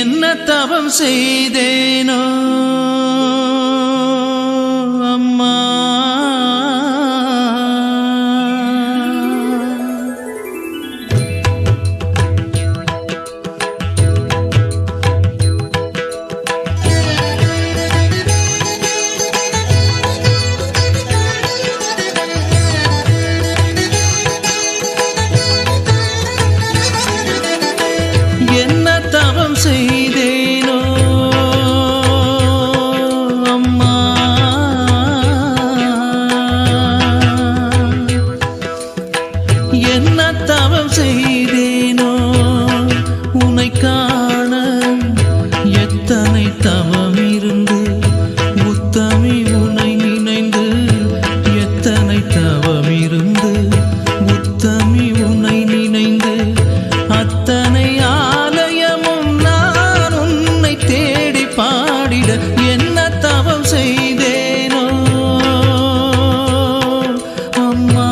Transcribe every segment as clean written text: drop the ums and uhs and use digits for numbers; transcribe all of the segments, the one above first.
என்ன தவம் செய்தேனோ அம்மா, என்ன தவம் செய்தேனோ அம்மா, என்ன தவம் செய்தேனோ உன்னை காண எத்தனை தவம் இருந்து உத்தமி உன்னை நினைந்து எத்தனை தவம் இருந்து உத்தமி உன்னை நினைந்து அத்தனை ஆலயமும் நான் உன்னை தேடி பாடிட என்ன தவம் செய்தேனோ அம்மா.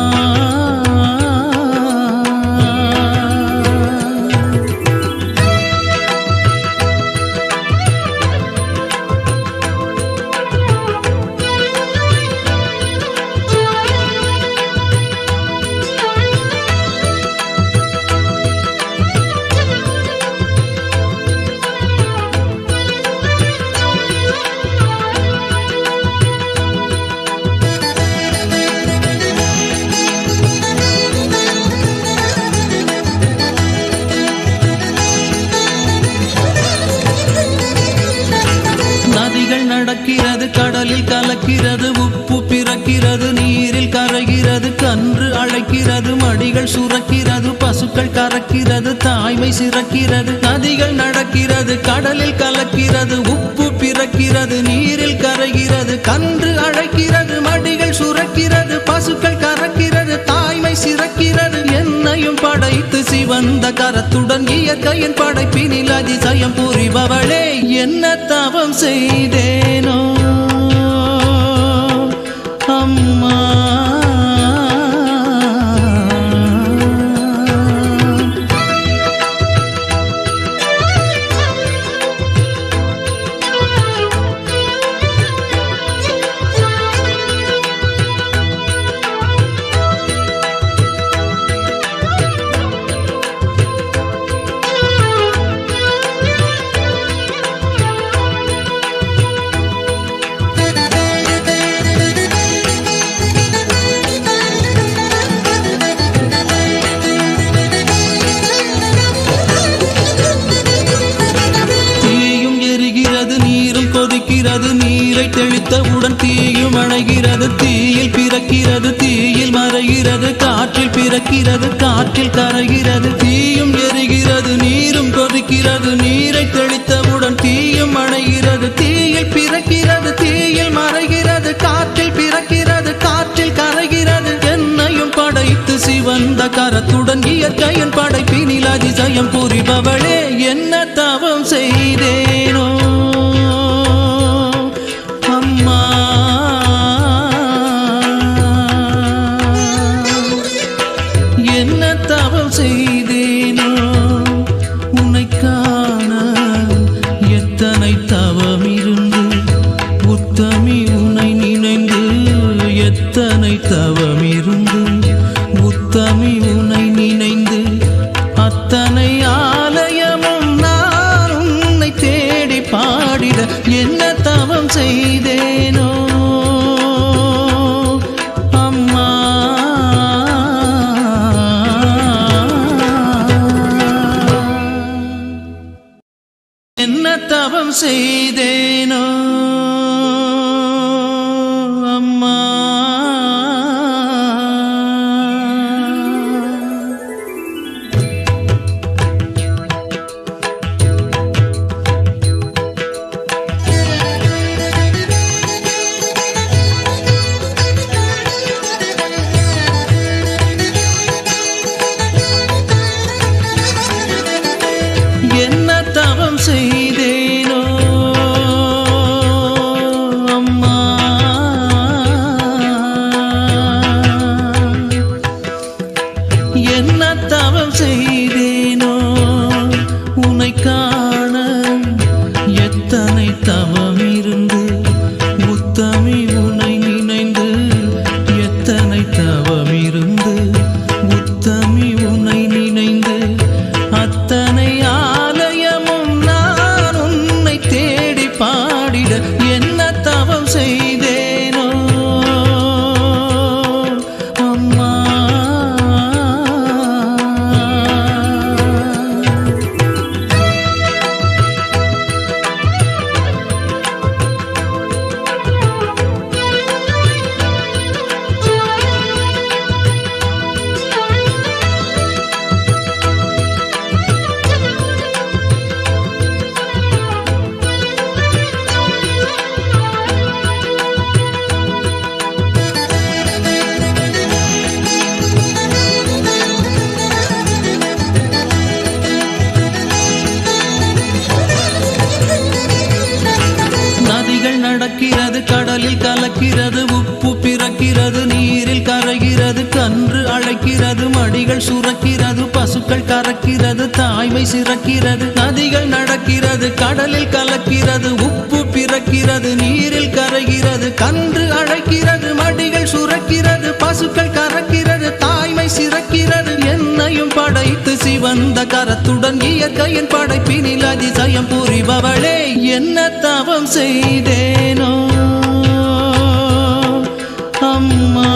நடக்கிறது, கடலில் கலக்கிறது, உப்பு பிறக்கிறது, நீரில் கரைகிறது, கன்று அழைக்கிறது, மடிகள் சுரக்கிறது, பசுக்கள் கறக்கிறது, தாய்மை சிறக்கிறது. நதிகள் நடக்கிறது, கடலில் கலக்கிறது, உப்பு பிறக்கிறது, நீரில் கரைகிறது, கன்று அழைக்கிறது, மடிகள் சுரக்கிறது, பசுக்கள் கறக்கிறது, தாய்மை சிறக்கிறது. என்னையும் படைத்து சிவந்த கரத்துடன் இயற்கையின் படைப்பினில் அதிசயம் புரிபவளே, என்ன தவம் செய்தேனோ அம்மா. நீரை தெளித்தவுடன் தீயும் அணைகிறது, தீயில் பிறக்கிறது, தீயில் மறைகிறது, காற்றில் பிறக்கிறது, காற்றில் கரைகிறது. தீயும் எரிகிறது, நீரும் கொதிக்கிறது, நீரை தெளித்தவுடன் தீயும் அணைகிறது, தீயில் பிறக்கிறது, தீயில் மறைகிறது, காற்றில் பிறக்கிறது, காற்றில் கரைகிறது. என்னையும் படைத்து சிவந்த கரத்துடன் இயற்கையின் படைப்பினில் அதிசயம் புரிபவளே, என்ன தவம் செய்தேனோ அம்மா. என்ன தவம் செய்தேனோ உன்னை காண எத்தனை தவம் இருந்து உத்தமி உன்னை நினைந்து எத்தனை தவம் இருந்து உத்தமி உன்னை நினைந்து அத்தனை ஆலயமும் நான் உன்னை தேடி பாடிட என்ன தவம் செய்தேனோ அம்மா. என்ன தவம் செய்தேனோ அம்மா. என்ன தவம் செய்தேனோ அம்மா. என்ன தவம் செய்தேனோ உன்னை காண நடக்கிறது கடலில் கலக்கிறது உப்பு பிறக்கிறது நீரில் கரைகிறது கன்று அழைக்கிறது மடிகள் சுரக்கிறது பசுக்கள் கறக்கிறது தாய்மை சிறக்கிறது நதிகள் நடக்கிறது கடலில் கலக்கிறது உப்பு பிறக்கிறது நீரில் கரைகிறது கன்று அழைக்கிறது மடிகள் சுரக்கிறது பசுக்கள் கறக்கிறது தாய்மை சிறக்கிறது என்னையும் படைத்து சிவந்த கரத்துடன் இயற்கையின் படைப்பினில் அதிசயம் புரிபவளே என்ன தவம் செய்தேனோ அம்மா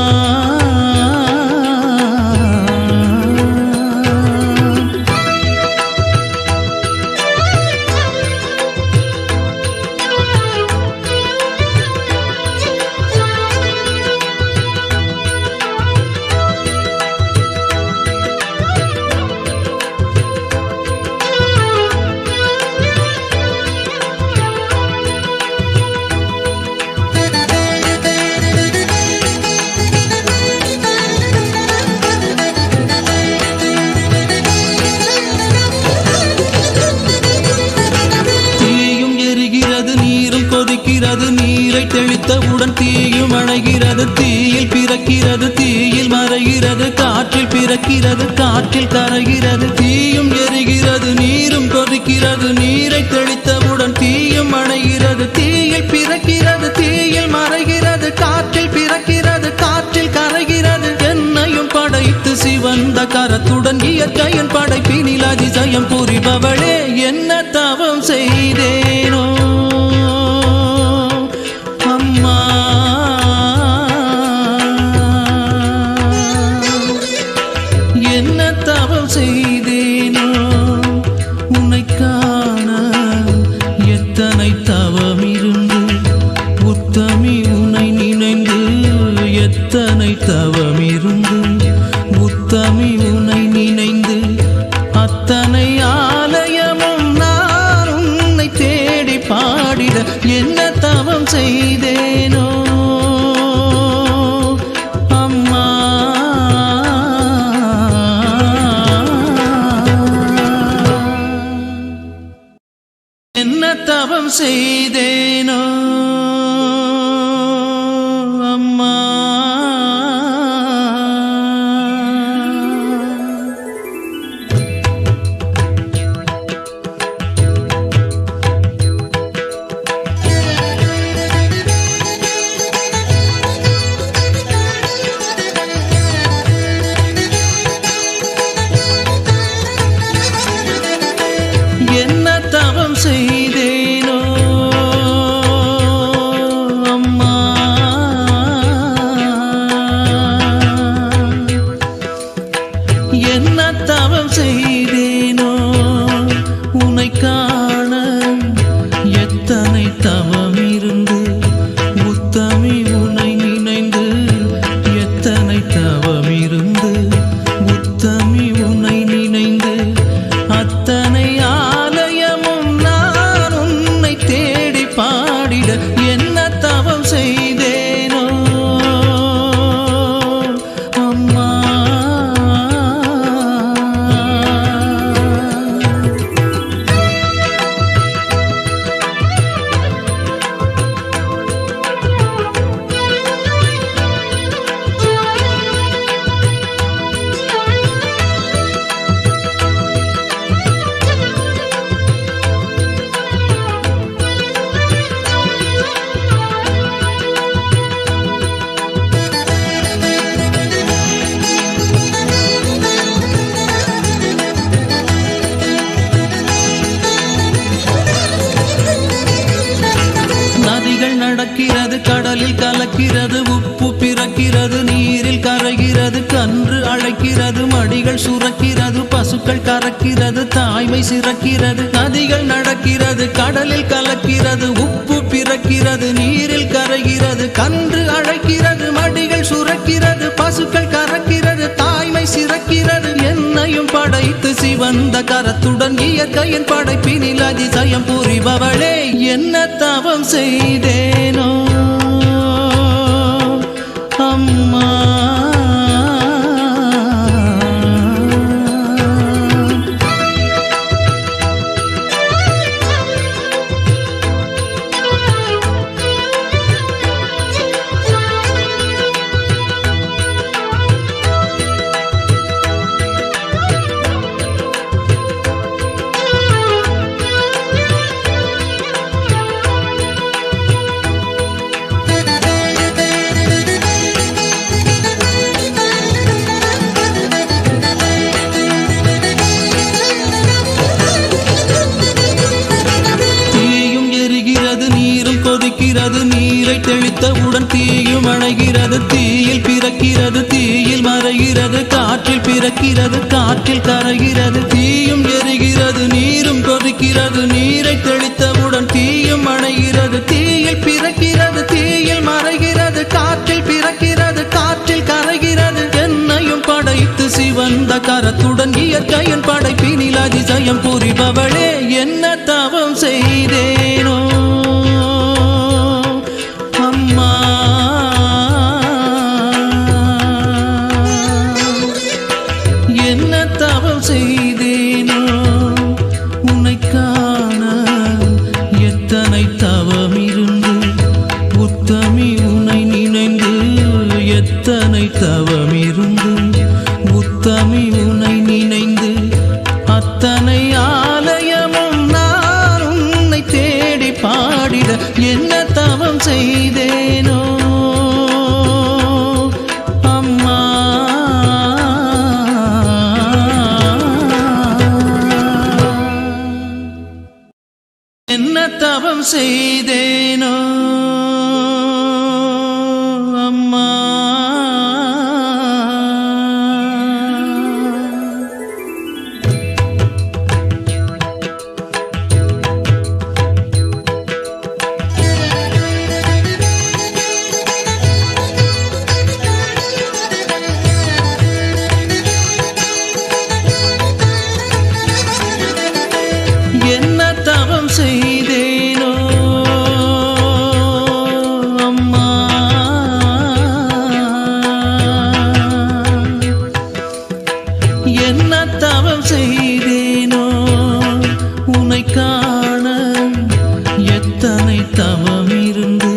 நீரை தெளித்தவுடன் தீயும் அணைகிறது தீயில் பிறக்கிறது தீயில் மறைகிறது காற்றில் பிறக்கிறது காற்றில் கரைகிறது தீயும் எரிகிறது நீரும் கொதிக்கிறது நீரை தெளித்தவுடன் தீயும் அணைகிறது தீயில் பிறக்கிறது தீயில் மறைகிறது காற்றில் பிறக்கிறது காற்றில் கரைகிறது என்னையும் படைத்து சிவந்த கரத்துடன் இயற்கையின் படைப்பினில் அதிசயம் புரிபவளே என்ன தவம் செய்தேனோ என்ன தவம் செய்தேனோ உன்னை காண எத்தனை தவம் இருந்து உத்தமி உன்னை நினைந்து எத்தனை தவம் இருந்து உத்தமி உன்னை நினைந்து அத்தனை ஆலயமும் நான் உன்னை தேடி பாடிட என்ன தவம் செய்தேனோ என்ன தவம் செய்தேனோ அம்மா என்ன தவம் செய்தேனோ அம்மா என்ன தவம் செய்தேனோ உன்னை காண எத்தனை தவம் இருந்து உத்தமி உன்னை நினைந்து எத்தனை தவம் இருந்து உத்தமி உன்னை நினைந்து அத்தனை ஆலயமும் நான் உன்னை தேடி பாடிட என்ன தவம் செய்தேனோ அம்மா நடக்கிறது கடலில் கலக்கிறது உப்பு பிறக்கிறது நீரில் கரைகிறது கன்று அழைக்கிறது மடிகள் சுரக்கிறது பசுக்கள் கறக்கிறது தாய்மை சிறக்கிறது நதிகள் நடக்கிறது கடலில் கலக்கிறது உப்பு பிறக்கிறது நீரில் கரைகிறது கன்று அழைக்கிறது மடிகள் சுரக்கிறது பசுக்கள் கறக்கிறது தாய்மை சிறக்கிறது என்னையும் படைத்து சிவந்த கரத்துடன் இயற்கையின் படைப்பினில் அதிசயம் புரிபவளே என்ன தவம் செய்தேனோ அம்மா சுரக்கிறது நீரை தெளித்தவுடன் தீயும் அணைகிறது தீயில் பிறக்கிறது தீயில் மறைகிறது காற்றில் பிறக்கிறது காற்றில் கரைகிறது தீயும் எரிகிறது நீரும் கொதிக்கிறது நீரை தெளித்தவுடன் தீயும் அணைகிறது தீயில் பிறக்கிறது தீயில் மறைகிறது காற்றில் பிறக்கிறது காற்றில் கரைகிறது என்னையும் படைத்து சிவந்த கரத்துடன் இயற்கையின் படைப்பினில் அதிசயம் புரிபவளே என்ன தவம் செய்தேனோ அம்மா என்ன தவம் செய்தேனோ உன்னை காண எத்தனை தவம் இருந்து உத்தமி உன்னை நினைந்து எத்தனை தவம் இருந்து உத்தமி உன்னை நினைந்து அத்தனை ஆலயமும் நான் உன்னை தேடி பாடிட என்ன தவம் செய்தேனோ அம்மா என்ன தவம் செய்தேனோ அம்மா என்ன தவம் செய்தேனோ அம்மா என்ன தவம் செய்தேனோ உன்னை காண எத்தனை தவம் இருந்து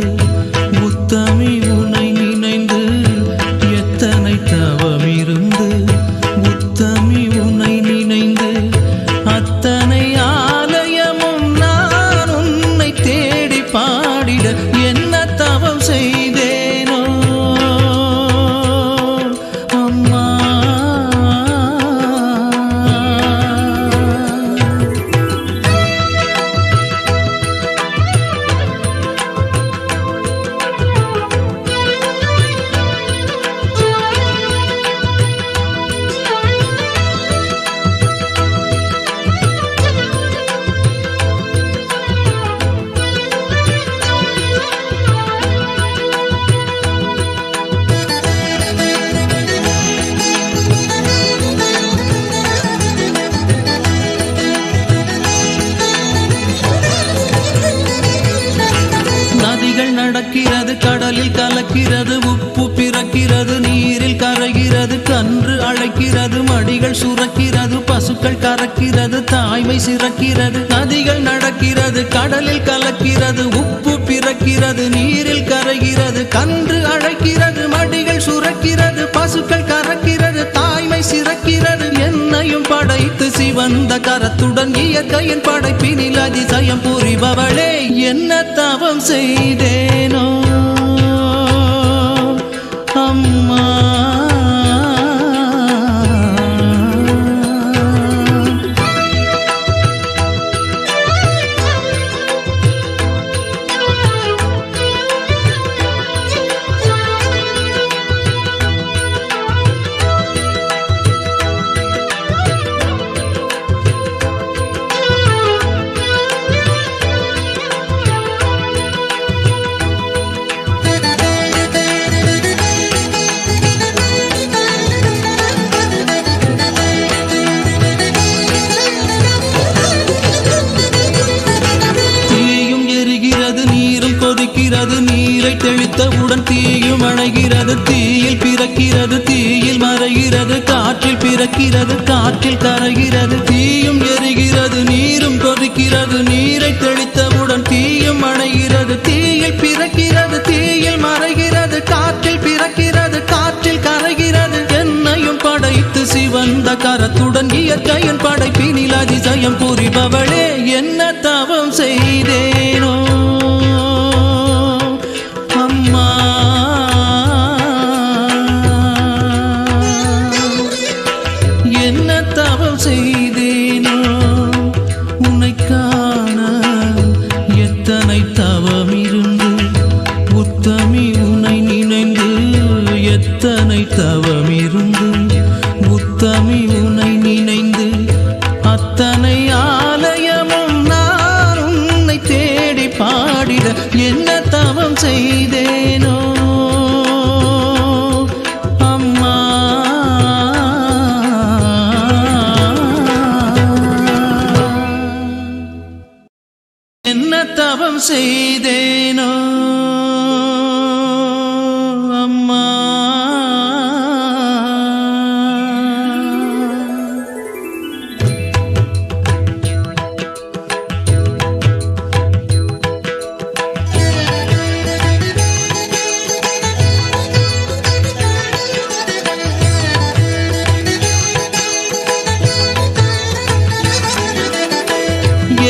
உத்தமி உன்னை நினைந்து எத்தனை தவம் இருந்து உத்தமி உன்னை நினைந்து அத்தனை ஆலயமும் நான் உன்னை தேடி பாடிட என்ன தவம் செய்தேனோ அம்மா நதிகள் நடக்கிறது கடலில் கலக்கிறது உப்பு பிறக்கிறது நீரில் கரைகிறது கன்று அழைக்கிறது மடிகள் சுரக்கிறது பசுக்கள் கறக்கிறது தாய்மை சிறக்கிறது நதிகள் நடக்கிறது கடலில் கலக்கிறது உப்பு பிறக்கிறது நீரில் கரைகிறது கன்று அழைக்கிறது மடிகள் சுரக்கிறது பசுக்கள் கறக்கிறது தாய்மை சிறக்கிறது என்னையும் படைத்து சிவந்த கரத்துடன் இயற்கையின் படைப்பினில் அதிசயம் புரிபவளே என்ன தவம் செய்தேனோ அம்மா நீரை தெளித்தவுடன் தீயும் அணைகிறது தீயில் பிறக்கிறது தீயில் மறைகிறது காற்றில் பிறக்கிறது காற்றில் கரைகிறது தீயும் எரிகிறது நீரும் கொதிக்கிறது நீரை தெளித்தவுடன் தீயும் அணைகிறது தீயில் பிறக்கிறது தீயில் மறைகிறது காற்றில் பிறக்கிறது காற்றில் கரைகிறது என்னையும் படைத்து சிவந்த கரத்துடன் இயற்கையின் படைப்பினில் அதிசயம் புரிபவளே என்ன தவம் செய்தேனோ அம்மா என்ன தவம் செய்தேனோ உன்னை காண எத்தனை தவம் இருந்து தவம் செய்தேனோ அம்மா,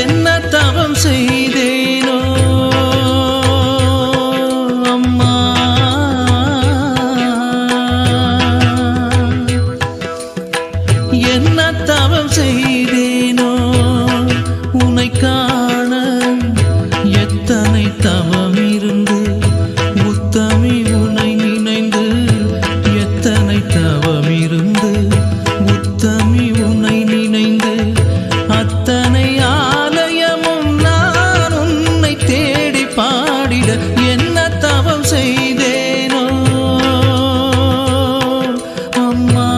என்ன தவம் செய்தேனோ அம்மா, என்ன தவம் செய்தேனோ உன்னை காண எத்தனை தவம் இருந்து உத்தமி உன்னை நினைந்து எத்தனை தவம் இருந்து உத்தமி உன்னை நினைந்து அத்தனை ஆலயமும் நான் உன்னை தேடி பாடிட என்ன தவம் செய்தேனோ அம்மா.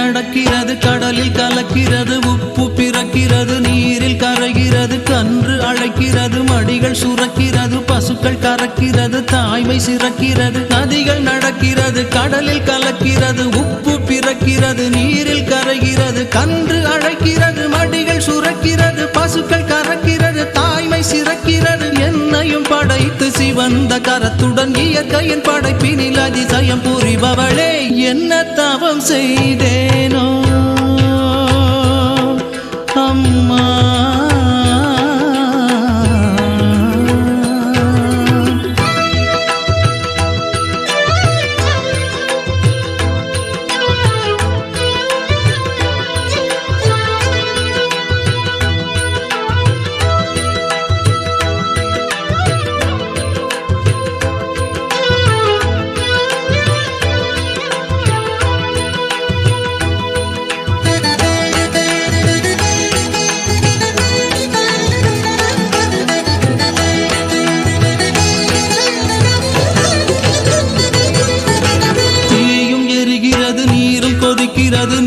நடக்கிறது, கடலில் கலக்கிறது, உப்பு பிறக்கிறது, நீரில் கரைகிறது, கன்று அழைக்கிறது, மடிகள் சுரக்கிறது, பசுக்கள் கறக்கிறது, தாய்மை சிறக்கிறது. நதிகள் நடக்கிறது, கடலில் கலக்கிறது, உப்பு பிறக்கிறது, நீரில் கரைகிறது, கன்று அழைக்கிறது, மடிகள் சுரக்கிறது, பசுக்கள் கறக்கிறது, தாய்மை சிறக்கிறது. என்னையும் படைத்து சிவந்த கரத்துடன் இயற்கையின் படைப்பினில் அதிசயம் புரிபவளே, என்ன தவம் செய்தேனோ அம்மா.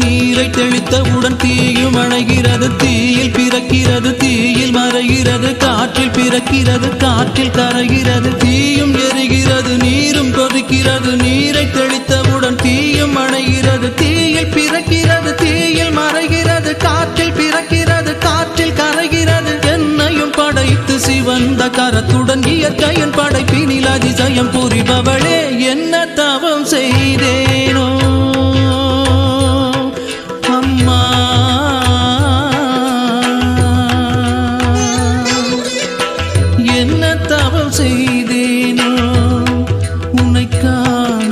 நீரை தெளித்தவுடன் தீயும் அணைகிறது, தீயில் பிறக்கிறது, தீயில் மறைகிறது, காற்றில் பிறக்கிறது, காற்றில் கரைகிறது. தீயும் எரிகிறது, நீரும் கொதிக்கிறது, நீரை தெளித்தவுடன் தீயும் அணைகிறது, தீயில் பிறக்கிறது, தீயில் மறைகிறது, காற்றில் பிறக்கிறது, காற்றில் கரைகிறது. என்னையும் படைத்து சிவந்த கரத்துடன் இயற்கையின் படைப்பினில் அதிசயம் புரிபவளே, என்ன தவம் செய்தேனோ அம்மா. என்ன தவம் செய்தேனோ உன்னை காண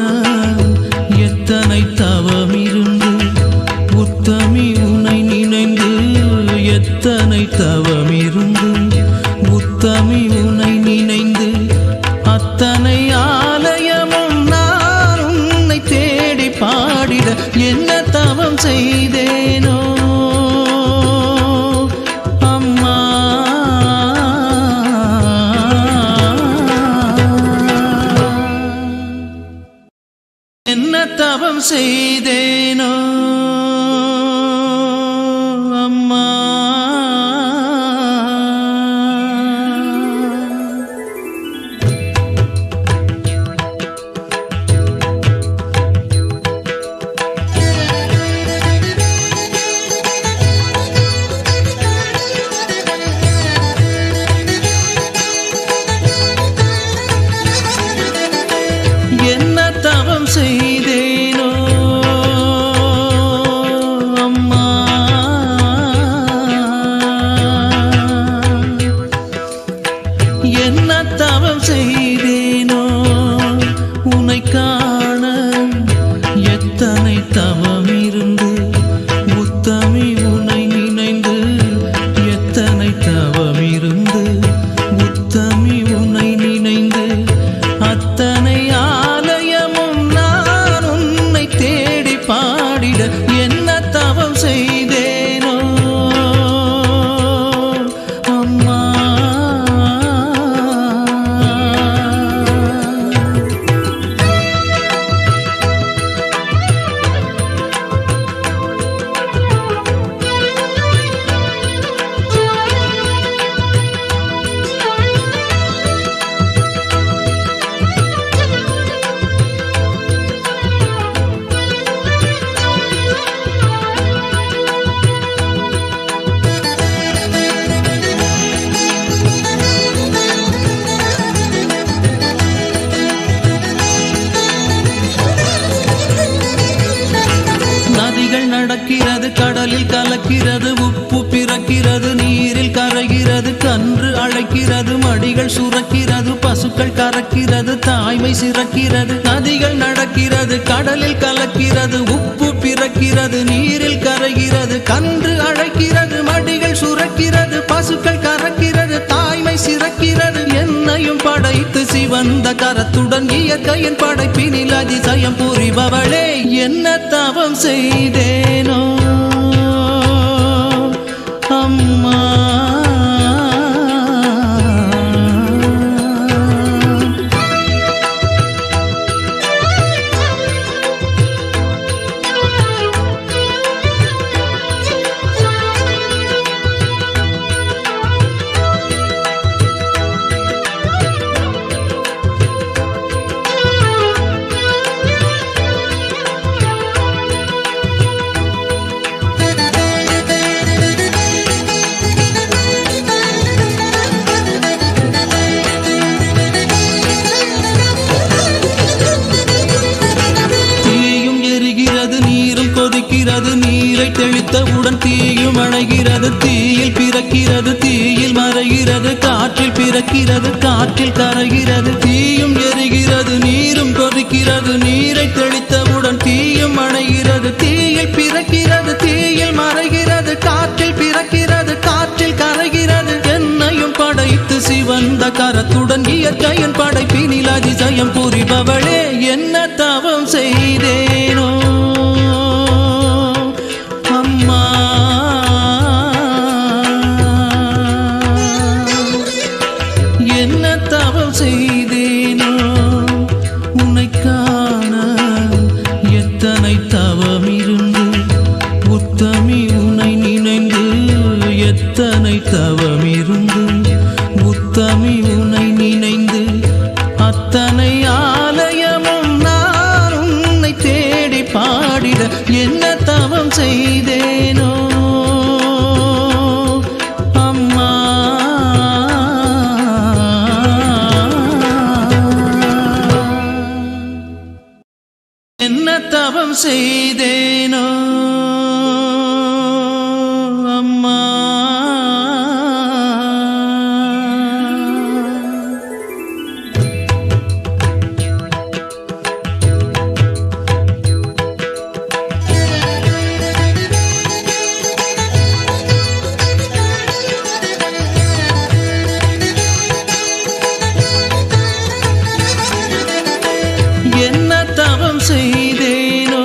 எத்தனை தவம் இருந்து உத்தமி உன்னை நினைந்து எத்தனை தவம் இருந்து உத்தமி உன்னை நினைந்து அத்தனை ஆலயமும் நான் உன்னை தேடி பாடிட என்ன தவம் செய்தேனோ அம்மா. என்ன தவம் செய்தேனோ அம்மா. என்ன தவம் செய்தேனோ தவம் இருந்து உத்தமி உனை நினைந்து எத்தனை தவம் இருந்து உத்தமி உனை நினைந்து அத்தனை ஆலயமும் நான் உன்னை தேடி பாடிட என்ன தவம் செய்தேனோ அம்மா. நடக்கிறது கடலில் கலக்கிறது உப்பு பிறக்கிறது நீரில் கரைகிறது கன்று அழைக்கிறது மடிகள் சுரக்கிறது பசுக்கள் கறக்கிறது தாய்மை சிறக்கிறது நதிகள் நடக்கிறது கடலில் கலக்கிறது உப்பு பிறக்கிறது நீரில் கரைகிறது கன்று அழைக்கிறது மடிகள் சுரக்கிறது பசுக்கள் கறக்கிறது தாய்மை சிறக்கிறது என்னையும் படைத்து சிவந்த கரத்துடன் இயற்கையின் படைப்பினில் அதிசயம் புரிபவளே என்ன தவம் செய்தேனோ அம்மா. நீரை தெளித்தவுடன் தீயும் அணைகிறது தீயில் பிறக்கிறது தீயில் மறைகிறது காற்றில் பிறக்கிறது காற்றில் கரைகிறது தீயும் எரிகிறது நீரும் கொதிக்கிறது நீரை தெளித்தவுடன் தீயும் அணைகிறது தீயில் பிறக்கிறது தீயில் மறைகிறது காற்றில் பிறக்கிறது காற்றில் கரைகிறது என்னையும் படைத்து சிவந்த கரத்துடன் இயற்கையின் படைப்பினில் அதிசயம் புரிபவளே என்ன தவம் செய்தேனோ அம்மா. என்ன தவம் செய்தேனோ உன்னை காண எத்தனை தவம் இருந்து உத்தமி உன்னை நினைந்து எத்தனை தவம் இருந்து உத்தமி உன்னை நினைந்து அத்தனை ஆலயமும் நான் உன்னை தேடி பாடிட என்ன தவம் செய்தேனோ அம்மா. என்ன தவம் செய்தேனோ அம்மா. என்ன தவம் செய்தேனோ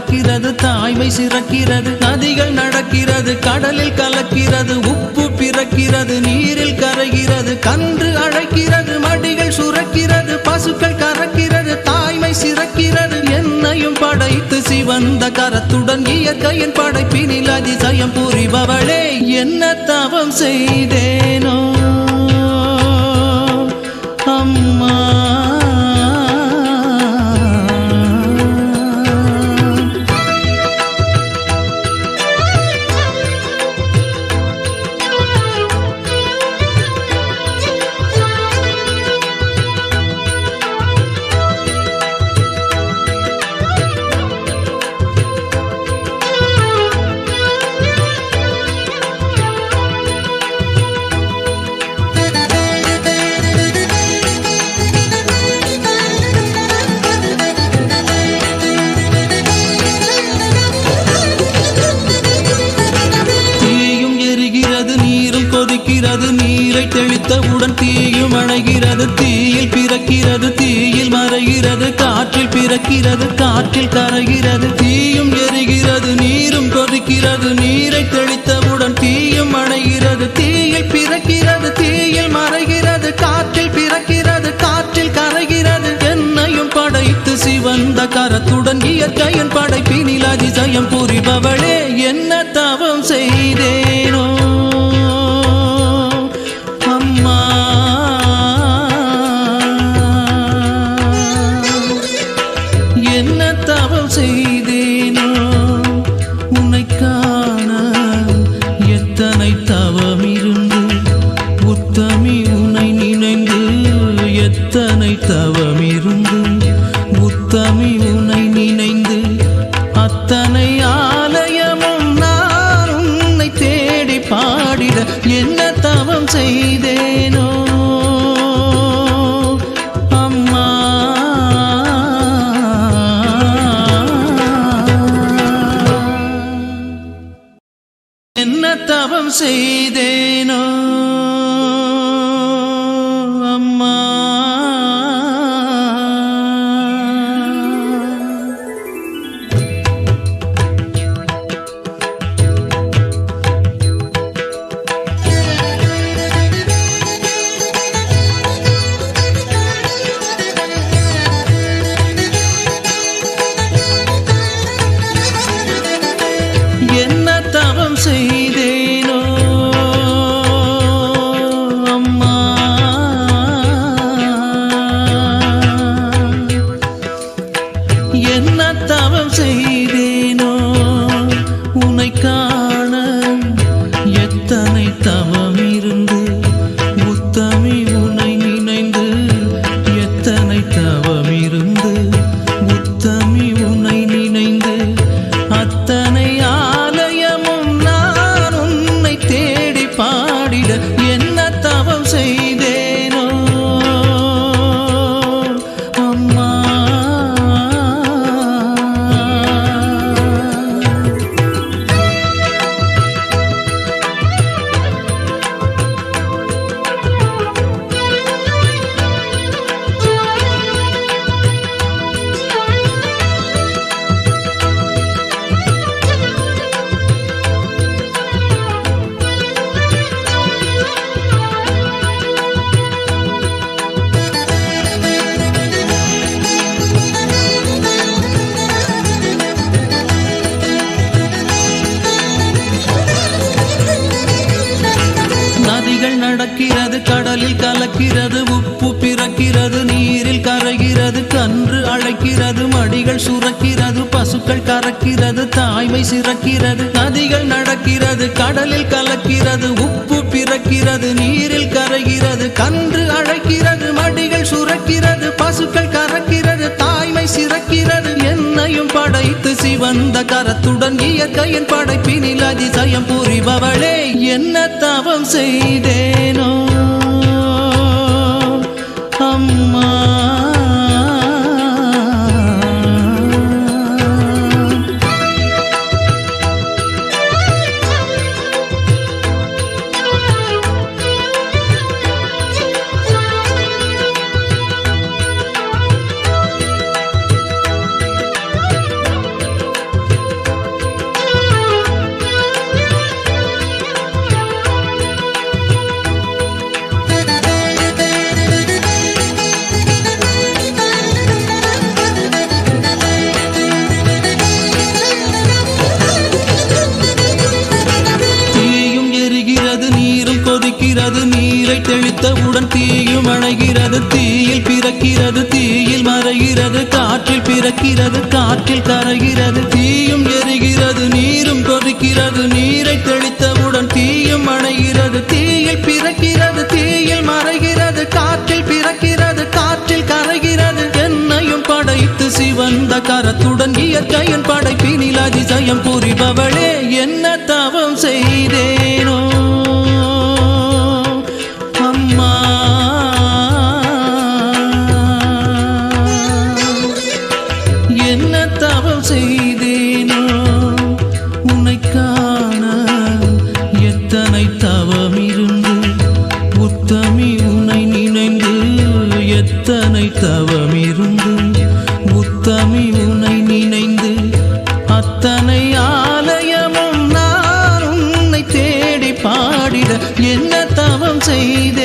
கறக்கிறது, தாய்மை சிறக்கிறது, நதிகள் நடக்கிறது, கடலில் கலக்கிறது, உப்பு பிறக்கிறது, நீரில் கரைகிறது, கன்று அழைக்கிறது, மடிகள் சுரக்கிறது, பசுக்கள் கறக்கிறது, தாய்மை சிறக்கிறது. என்னையும் படைத்து சிவந்த கரத்துடன் இயற்கையின் படைப்பினில் அதிசயம் புரிபவளே, என்ன தவம் செய்தேனோ அம்மா. நீரை தெளித்தவுடன் தீயும் அணைகிறது, தீயில் பிறக்கிறது, தீயில் மறைகிறது, காற்றில் பிறக்கிறது, காற்றில் கரைகிறது, தீயும் எரிகிறது, நீரும் கொதிக்கிறது, நீரை தெளித்தவுடன் தீயும் அணைகிறது, தீயில் பிறக்கிறது, தீயில் மறைகிறது, காற்றில் பிறக்கிறது, காற்றில் கரைகிறது. என்னையும் படைத்து சிவந்த கரத்துடன் இயற்கையின் படைப்பினில் அதிசயம் புரிபவளே, என்ன தவம் செய்தேனோ அம்மா. என்ன தவம் செய்தேனோ உன்னை காண, எத்தனை தவம் இருந்து உத்தமி உன்னை நினைந்து, எத்தனை தவம் இருந்து உத்தமி உன்னை நினைந்து, அத்தனை ஆலயமும் நான் உன்னை தேடி பாடிட, என்ன தவம் செய்தேனோ அம்மா. என்ன தவம் செய்தேனோ அம்மா. என்ன தவம் செய்தேனோ அம்மா. என்ன தவம் செய்தேனோ உன்னை காண, எத்தனை தவம் இருந்து உத்தமி உன்னை நினைந்து, எத்தனை தவம் இருந்து உத்தமி உன்னை நினைந்து, அத்தனை ஆலயமும் நான் உன்னை தேடி பாடிட, என்ன தவம் செய்தேனோ அம்மா. நதிகள் நடக்கிறது, கடலில் கலக்கிறது, உப்பு பிறக்கிறது, நீரில் கரைகிறது, கன்று அழைக்கிறது, மடிகள் சுரக்கிறது, பசுக்கள் கறக்கிறது, தாய்மை சிறக்கிறது, நதிகள் நடக்கிறது, கடலில் கலக்கிறது, உப்பு பிறக்கிறது, நீரில் கரைகிறது, கன்று அழைக்கிறது, மடிகள் சுரக்கிறது, பசுக்கள் கறக்கிறது, தாய்மை சிறக்கிறது. என்னையும் படைத்து சிவந்த கரத்துடன் இயற்கையின் படைப்பினில் அதிசயம் புரிபவளே, என்ன தவம் செய்தேனோ அம்மா. தெளித்தவுடன் தீயும் அணைகிறது, தீயில் பிறக்கிறது, தீயில் மறைகிறது, காற்றில் பிறக்கிறது, காற்றில் கரைகிறது, தீயும் எரிகிறது, நீரும் கொதிக்கிறது, நீரை தெளித்தவுடன் தீயும் அணைகிறது, தீயில் பிறக்கிறது, தீயில் மறைகிறது, காற்றில் பிறக்கிறது, காற்றில் கரைகிறது. என்னையும் படைத்து சிவந்த கரத்துடன் இயற்கையின் படைப்பினில் அதிசயம் புரிபவளே, என்ன தவம் செய்தேனோ அம்மா, என்ன தவம் செய்தேனோ உன்னை காண எத்தனை தவம் இருந்து, உத்தமி உன்னை நினைந்து எத்தனை தவம் இருந்து, உத்தமி உன்னை நினைந்து அத்தனை ஆலயமும் நான் உன்னை தேடி பாடிட என்ன தவம் செய்தே